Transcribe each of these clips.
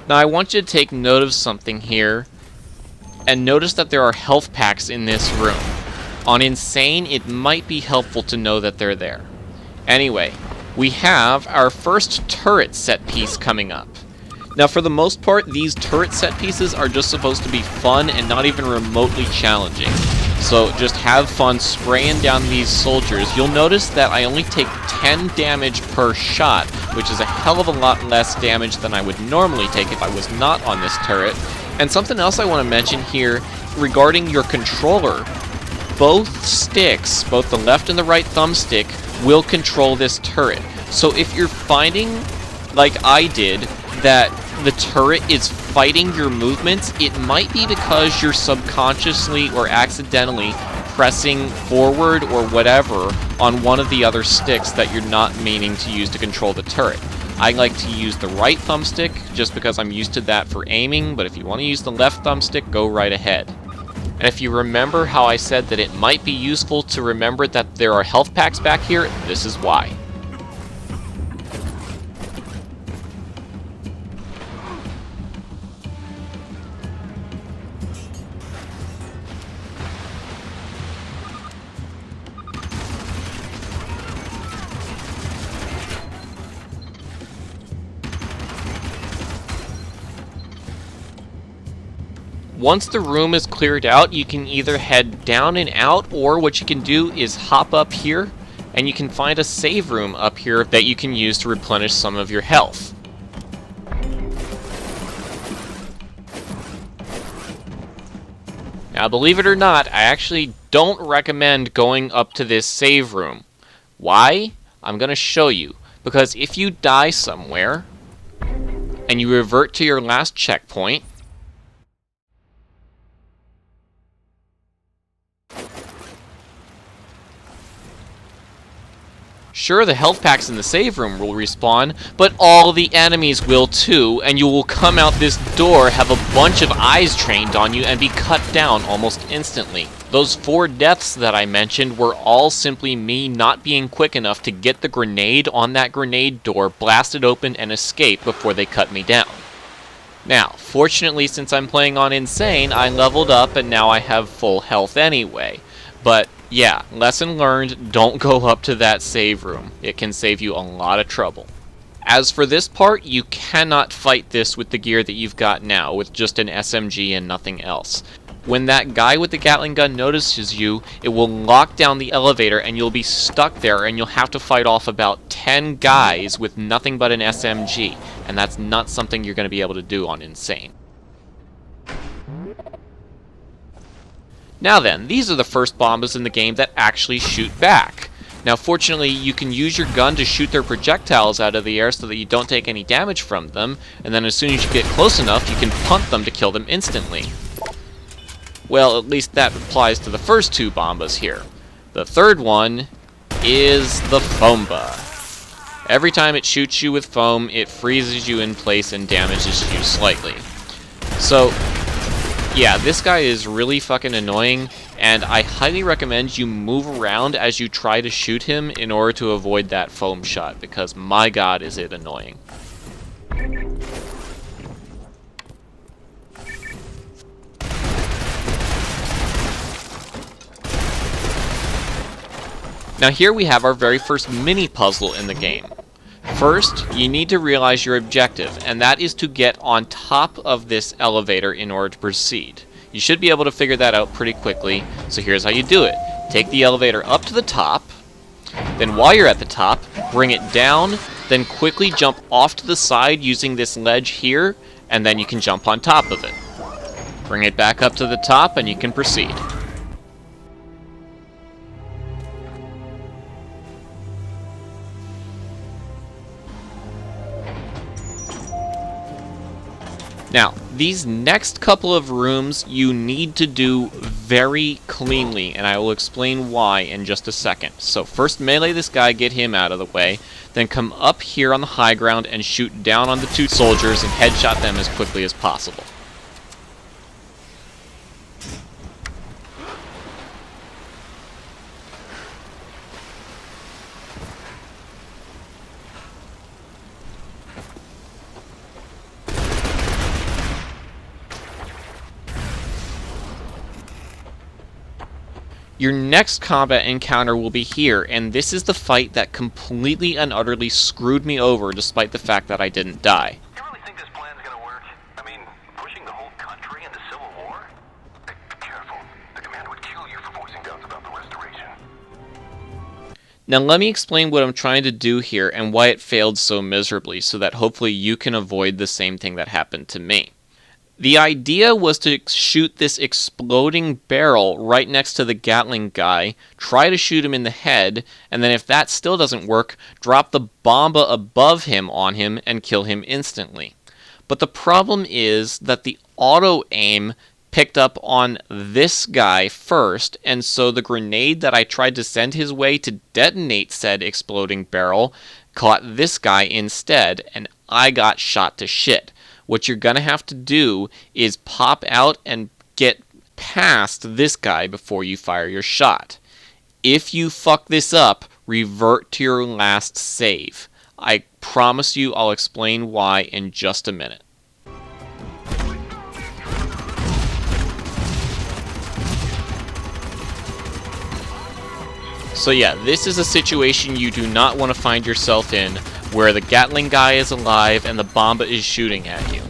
Now I want you to take note of something here, and notice that there are health packs in this room. On Insane, it might be helpful to know that they're there. Anyway, we have our first turret set piece coming up. Now for the most part, these turret set pieces are just supposed to be fun and not even remotely challenging. So just have fun spraying down these soldiers. You'll notice that I only take 10 damage per shot, which is a hell of a lot less damage than I would normally take if I was not on this turret. And something else I want to mention here regarding your controller. Both sticks, both the left and the right thumbstick, will control this turret. So if you're finding, like I did, that the turret is fighting your movements, it might be because you're subconsciously or accidentally pressing forward or whatever on one of the other sticks that you're not meaning to use to control the turret. I like to use the right thumbstick just because I'm used to that for aiming, but if you want to use the left thumbstick, go right ahead. And if you remember how I said that it might be useful to remember that there are health packs back here, this is why. Once the room is cleared out, you can either head down and out, or what you can do is hop up here, and you can find a save room up here that you can use to replenish some of your health. Now, believe it or not, I actually don't recommend going up to this save room. Why? I'm going to show you. Because if you die somewhere, and you revert to your last checkpoint, sure, the health packs in the save room will respawn, but all the enemies will too, and you will come out this door, have a bunch of eyes trained on you, and be cut down almost instantly. Those 4 deaths that I mentioned were all simply me not being quick enough to get the grenade on that grenade door, blast it open, and escape before they cut me down. Now, fortunately, since I'm playing on Insane, I leveled up and now I have full health anyway. But yeah, lesson learned, don't go up to that save room. It can save you a lot of trouble. As for this part, you cannot fight this with the gear that you've got now, with just an SMG and nothing else. When that guy with the Gatling gun notices you, it will lock down the elevator and you'll be stuck there and you'll have to fight off about 10 guys with nothing but an SMG. And that's not something you're going to be able to do on Insane. Now then, these are the first bombas in the game that actually shoot back. Now fortunately, you can use your gun to shoot their projectiles out of the air so that you don't take any damage from them, and then as soon as you get close enough, you can punt them to kill them instantly. Well, at least that applies to the first 2 bombas here. The third one is the Foamba. Every time it shoots you with foam, it freezes you in place and damages you slightly. So, yeah, this guy is really fucking annoying, and I highly recommend you move around as you try to shoot him in order to avoid that foam shot, because my god is it annoying. Now here we have our very first mini puzzle in the game. First, you need to realize your objective, and that is to get on top of this elevator in order to proceed. You should be able to figure that out pretty quickly, so here's how you do it. Take the elevator up to the top, then while you're at the top, bring it down, then quickly jump off to the side using this ledge here, and then you can jump on top of it. Bring it back up to the top and you can proceed. Now, these next couple of rooms you need to do very cleanly, and I will explain why in just a second. So first melee this guy, get him out of the way, then come up here on the high ground and shoot down on the 2 soldiers and headshot them as quickly as possible. Your next combat encounter will be here, and this is the fight that completely and utterly screwed me over despite the fact that I didn't die. You really think this plan's gonna work? I mean, pushing the whole country into civil war? Be careful. The commander would kill you for voicing doubts about the restoration. Now let me explain what I'm trying to do here and why it failed so miserably so that hopefully you can avoid the same thing that happened to me. The idea was to shoot this exploding barrel right next to the Gatling guy, try to shoot him in the head, and then if that still doesn't work, drop the bomba above him on him and kill him instantly. But the problem is that the auto-aim picked up on this guy first, and so the grenade that I tried to send his way to detonate said exploding barrel caught this guy instead, and I got shot to shit. What you're going to have to do is pop out and get past this guy before you fire your shot. If you fuck this up, revert to your last save. I promise you I'll explain why in just a minute. So yeah, this is a situation you do not want to find yourself in, where the Gatling guy is alive and the bomba is shooting at you.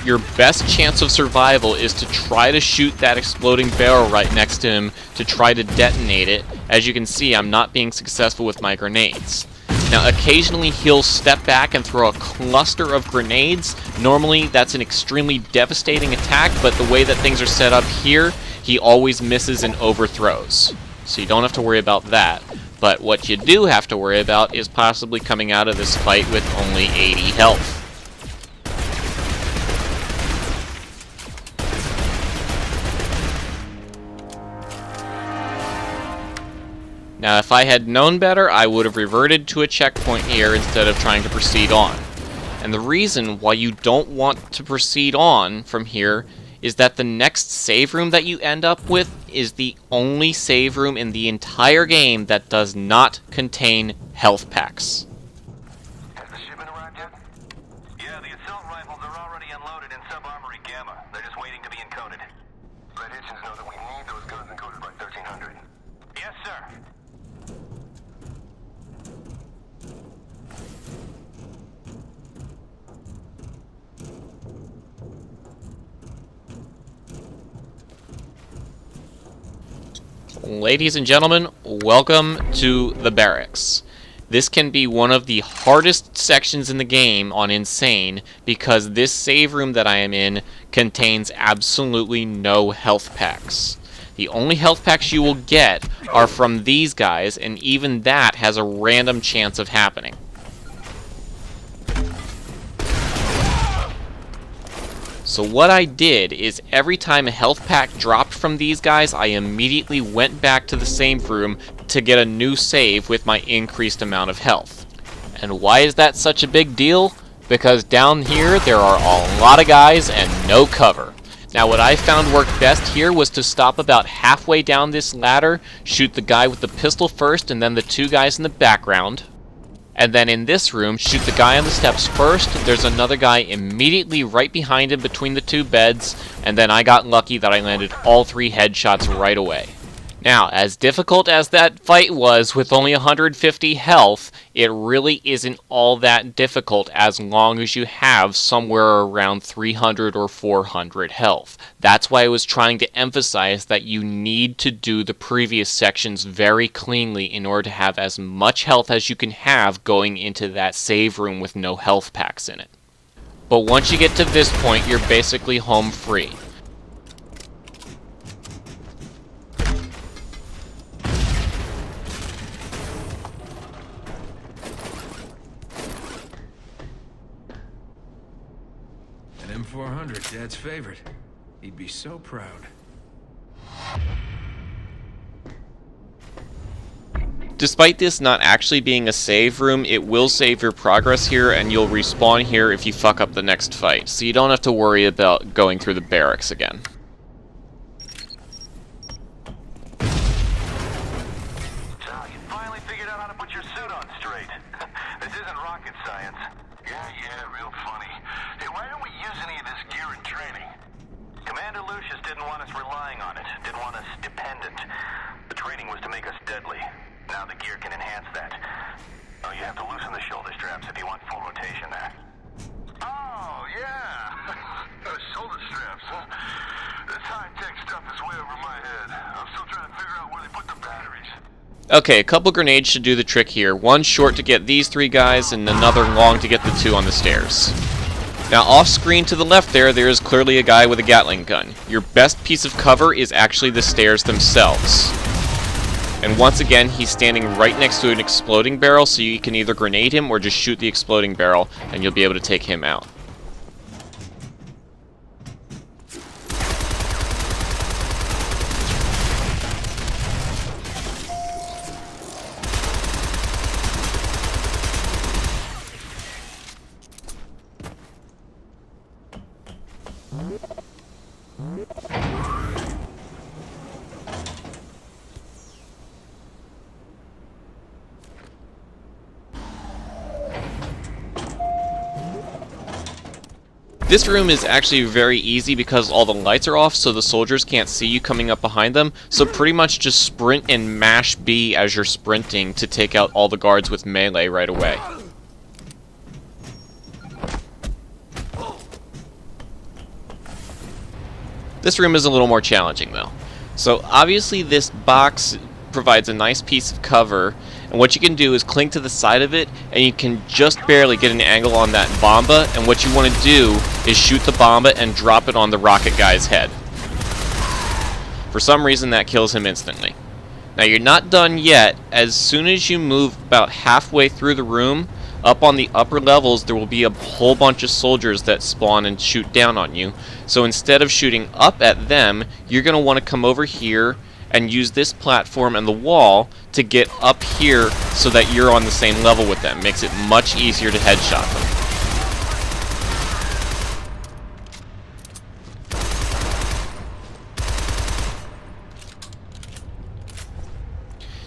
Your best chance of survival is to try to shoot that exploding barrel right next to him to try to detonate it. As you can see, I'm not being successful with my grenades. Now, occasionally he'll step back and throw a cluster of grenades. Normally, that's an extremely devastating attack, but the way that things are set up here, he always misses and overthrows. So you don't have to worry about that. But what you do have to worry about is possibly coming out of this fight with only 80 health. Now, if I had known better, I would have reverted to a checkpoint here instead of trying to proceed on. And the reason why you don't want to proceed on from here is that the next save room that you end up with is the only save room in the entire game that does not contain health packs. Has the shipment arrived yet? Yeah, the assault rifles are already unloaded in Sub-Armory Gamma. They're just waiting to be encoded. Let Hitchens know that we need those guns encoded by 1300. Yes, sir. Ladies and gentlemen, welcome to the barracks. This can be one of the hardest sections in the game on Insane because this save room that I am in contains absolutely no health packs. The only health packs you will get are from these guys, and even that has a random chance of happening. So what I did is every time a health pack dropped from these guys, I immediately went back to the save room to get a new save with my increased amount of health. And why is that such a big deal? Because down here there are a lot of guys and no cover. Now what I found worked best here was to stop about halfway down this ladder, shoot the guy with the pistol first and then the two guys in the background. And then in this room, shoot the guy on the steps first, there's another guy immediately right behind him between the two beds, and then I got lucky that I landed all 3 headshots right away. Now, as difficult as that fight was with only 150 health, it really isn't all that difficult as long as you have somewhere around 300 or 400 health. That's why I was trying to emphasize that you need to do the previous sections very cleanly in order to have as much health as you can have going into that save room with no health packs in it. But once you get to this point, you're basically home free. M400, Dad's favorite. He'd be so proud. Despite this not actually being a save room, it will save your progress here and you'll respawn here if you fuck up the next fight, so you don't have to worry about going through the barracks again. So, you finally figured out how to put your suit on straight. This isn't rocket science. Yeah, real funny. Hey, why don't we use any of this gear in training? Commander Lucius didn't want us relying on it, didn't want us dependent. The training was to make us deadly. Now the gear can enhance that. Oh, you have to loosen the shoulder straps if you want full rotation there. Oh, yeah. Shoulder straps, huh? This high-tech stuff is way over my head. I'm still trying to figure out where they put the batteries. Okay, a couple grenades should do the trick here. One short to get these 3 guys, and another long to get the 2 on the stairs. Now, off-screen to the left there is clearly a guy with a Gatling gun. Your best piece of cover is actually the stairs themselves. And once again, he's standing right next to an exploding barrel, so you can either grenade him or just shoot the exploding barrel, and you'll be able to take him out. This room is actually very easy because all the lights are off, so the soldiers can't see you coming up behind them, so pretty much just sprint and mash B as you're sprinting to take out all the guards with melee right away. This room is a little more challenging though. So obviously this box provides a nice piece of cover, and what you can do is cling to the side of it, and you can just barely get an angle on that bomba, and what you want to do is shoot the bomba and drop it on the rocket guy's head. For some reason that kills him instantly. Now you're not done yet. As soon as you move about halfway through the room, up on the upper levels there will be a whole bunch of soldiers that spawn and shoot down on you. So instead of shooting up at them, you're going to want to come over here and use this platform and the wall to get up here so that you're on the same level with them. Makes it much easier to headshot them.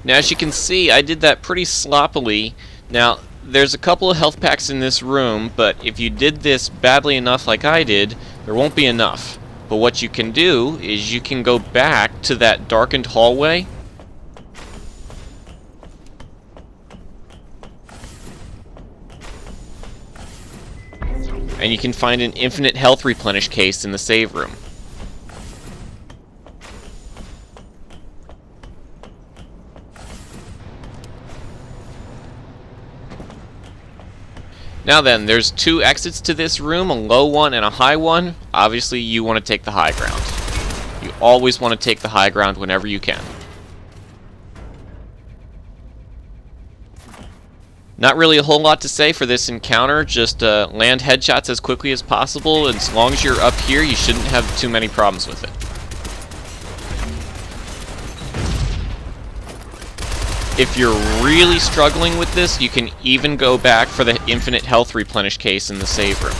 Now as you can see, I did that pretty sloppily. Now there's a couple of health packs in this room, but if you did this badly enough like I did, there won't be enough. But what you can do is you can go back to that darkened hallway and you can find an infinite health replenish case in the save room. Now then, there's 2 exits to this room, a low one and a high one. Obviously, you want to take the high ground. You always want to take the high ground whenever you can. Not really a whole lot to say for this encounter, just land headshots as quickly as possible. As long as you're up here, you shouldn't have too many problems with it. If you're really struggling with this, you can even go back for the infinite health replenish case in the save room.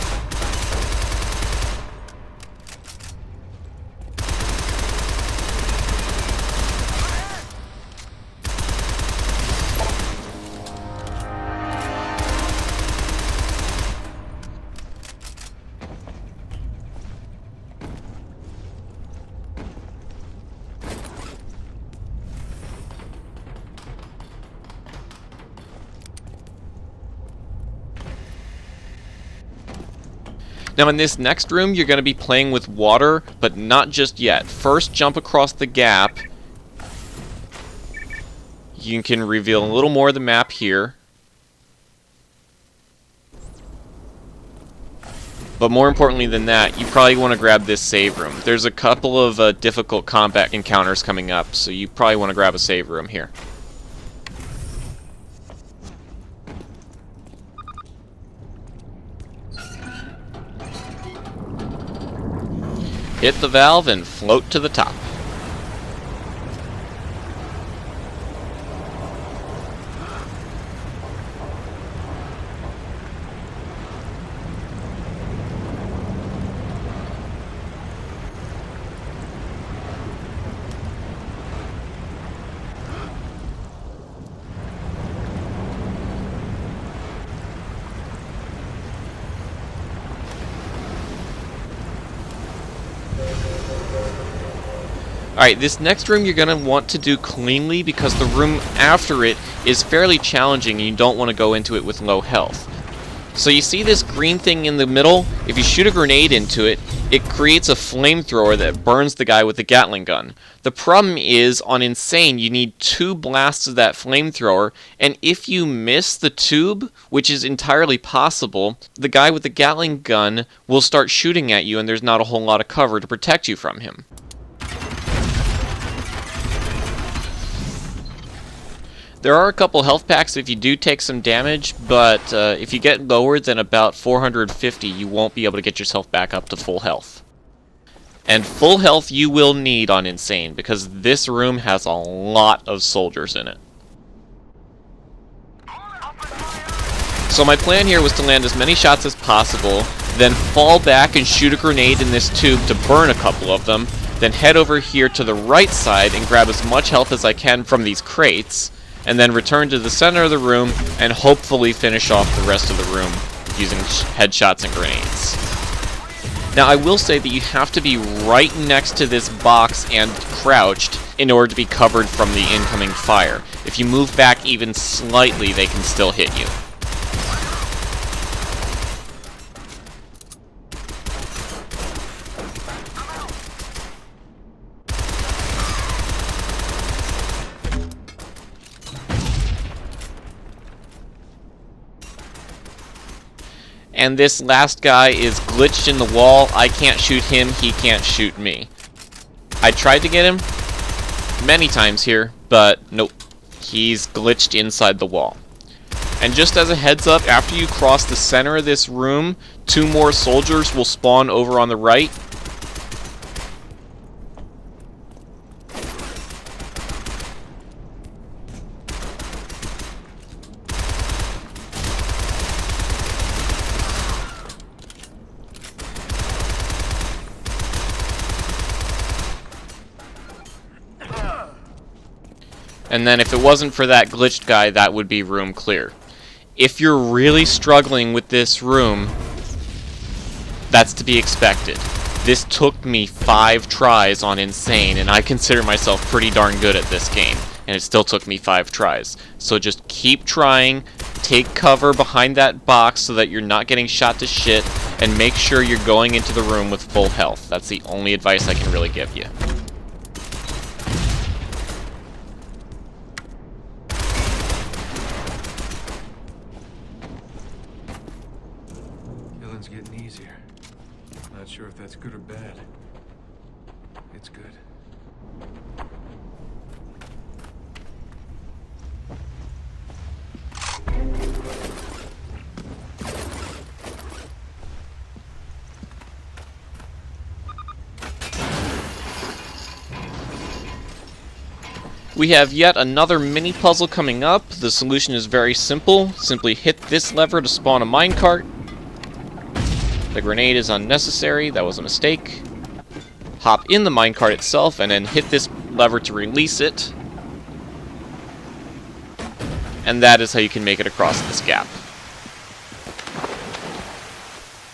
Now in this next room, you're going to be playing with water, but not just yet. First, jump across the gap. You can reveal a little more of the map here. But more importantly than that, you probably want to grab this save room. There's a couple of difficult combat encounters coming up, so you probably want to grab a save room here. Hit the valve and float to the top. Alright, this next room you're going to want to do cleanly because the room after it is fairly challenging and you don't want to go into it with low health. So you see this green thing in the middle? If you shoot a grenade into it, it creates a flamethrower that burns the guy with the Gatling gun. The problem is, on Insane, you need 2 blasts of that flamethrower, and if you miss the tube, which is entirely possible, the guy with the Gatling gun will start shooting at you and there's not a whole lot of cover to protect you from him. There are a couple health packs if you do take some damage, but if you get lower than about 450, you won't be able to get yourself back up to full health. And full health you will need on Insane, because this room has a lot of soldiers in it. So my plan here was to land as many shots as possible, then fall back and shoot a grenade in this tube to burn a couple of them, then head over here to the right side and grab as much health as I can from these crates, and then return to the center of the room and hopefully finish off the rest of the room using headshots and grenades. Now I will say that you have to be right next to this box and crouched in order to be covered from the incoming fire. If you move back even slightly, they can still hit you. And this last guy is glitched in the wall. I can't shoot him, he can't shoot me. I tried to get him many times here, but nope. He's glitched inside the wall. And just as a heads up, after you cross the center of this room, 2 more soldiers will spawn over on the right. And then if it wasn't for that glitched guy, that would be room clear. If you're really struggling with this room, that's to be expected. This took me 5 tries on Insane, and I consider myself pretty darn good at this game. And it still took me 5 tries. So just keep trying, take cover behind that box so that you're not getting shot to shit, and make sure you're going into the room with full health. That's the only advice I can really give you. Killing's getting easier. Not sure if that's good or bad. It's good. We have yet another mini puzzle coming up. The solution is very simple. Simply hit this lever to spawn a minecart. The grenade is unnecessary, that was a mistake. Hop in the minecart itself and then hit this lever to release it. And that is how you can make it across this gap.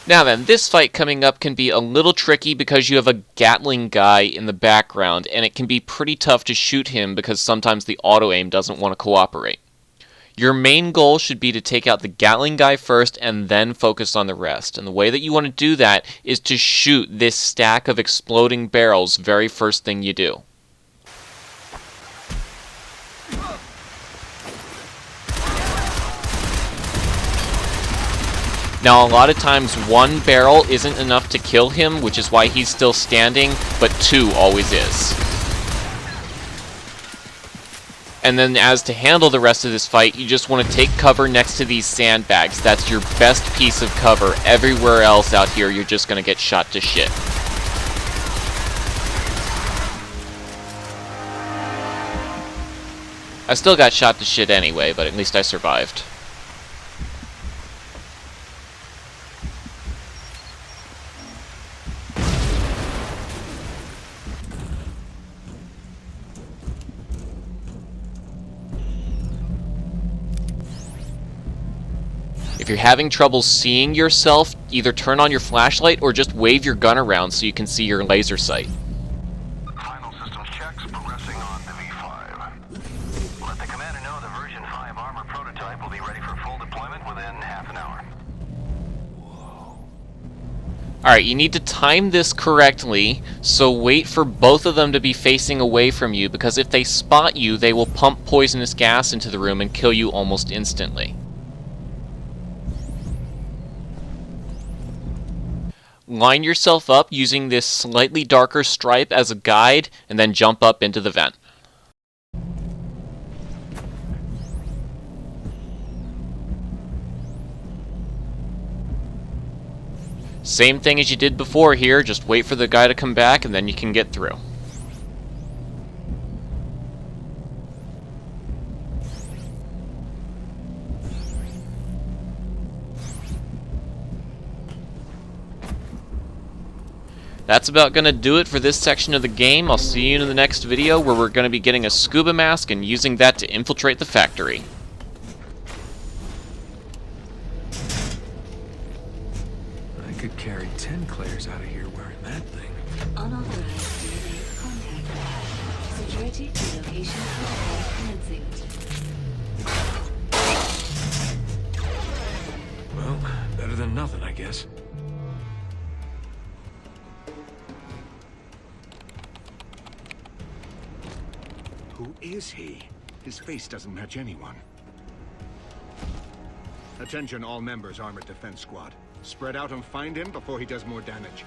Now then, this fight coming up can be a little tricky because you have a Gatling guy in the background, and it can be pretty tough to shoot him because sometimes the auto-aim doesn't want to cooperate. Your main goal should be to take out the Gatling guy first and then focus on the rest. And the way that you want to do that is to shoot this stack of exploding barrels very first thing you do. Now, a lot of times 1 barrel isn't enough to kill him, which is why he's still standing, but 2 always is. And then as to handle the rest of this fight, you just want to take cover next to these sandbags. That's your best piece of cover. Everywhere else out here, you're just going to get shot to shit. I still got shot to shit anyway, but at least I survived. If you're having trouble seeing yourself, either turn on your flashlight or just wave your gun around so you can see your laser sight. Final systems check. Alright, you need to time this correctly, so wait for both of them to be facing away from you, because if they spot you, they will pump poisonous gas into the room and kill you almost instantly. Line yourself up using this slightly darker stripe as a guide, and then jump up into the vent. Same thing as you did before here, just wait for the guy to come back and then you can get through. That's about going to do it for this section of the game. I'll see you in the next video where we're going to be getting a scuba mask and using that to infiltrate the factory. I could carry 10 Claires out of here wearing that thing. Unauthorized database contact. Security relocation protocol commencing. Well, better than nothing, I guess. Who is he? His face doesn't match anyone. Attention all members, Armored Defense Squad. Spread out and find him before he does more damage.